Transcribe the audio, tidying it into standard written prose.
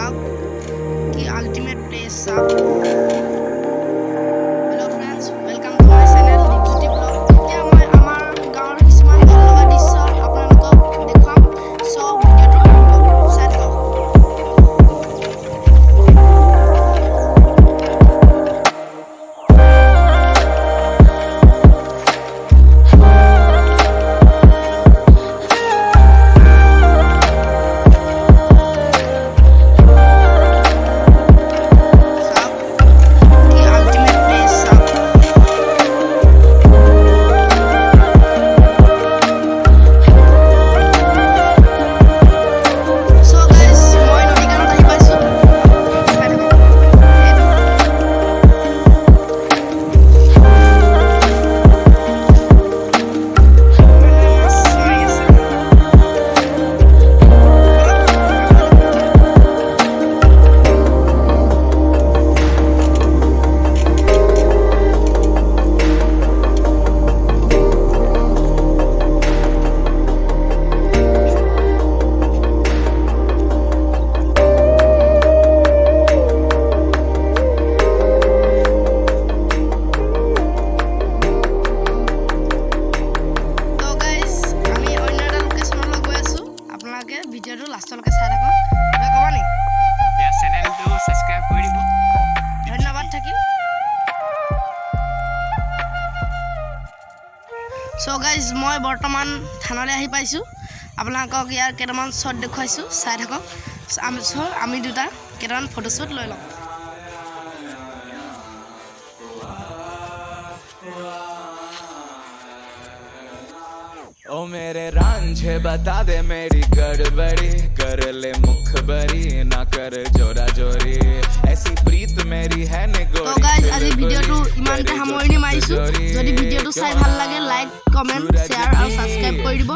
साहब की ultimate place साहब। Hello friends, welcome to my channel Deepjyoti blog. এতিয়া মই আমাৰ গাঁৱৰ কিছুমান ভাল লগা দৃশ্য আপোনালোকক দেখুৱাম। সো ভিডিঅ'টো চাই থাকক। ভিডিঅ'টো লাষ্টলৈকে চাই থাকক। কিবা ক'বা নি? চেনেলটো সাবস্ক্ৰাইব কৰি দিব। ধন্যবাদ থাকিল। সো গাইজ, মই বৰ্তমান থানালৈ আহি পাইছোঁ। আপোনালোকক ইয়াৰ কেইটামান শ্বট দেখুৱাইছোঁ, চাই থাকক। আমি দুটা কেইটামান ফটোশ্বুট লৈ লওঁ। ओ मेरे रांझे बता दे मेरी गड़बड़ी, कर ले मुखबरी ना कर जोरा जोरी, ऐसी प्रीत मेरी है তো গাইজ, আজি ভিডিঅ'টো ইমানতে সামৰণি মাৰিছোঁ। যদি ভিডিঅ'টো চাই ভাল লাগে লাইক, কমেণ্ট, শ্বেয়াৰ আৰু ছাবস্ক্ৰাইব কৰি দিব।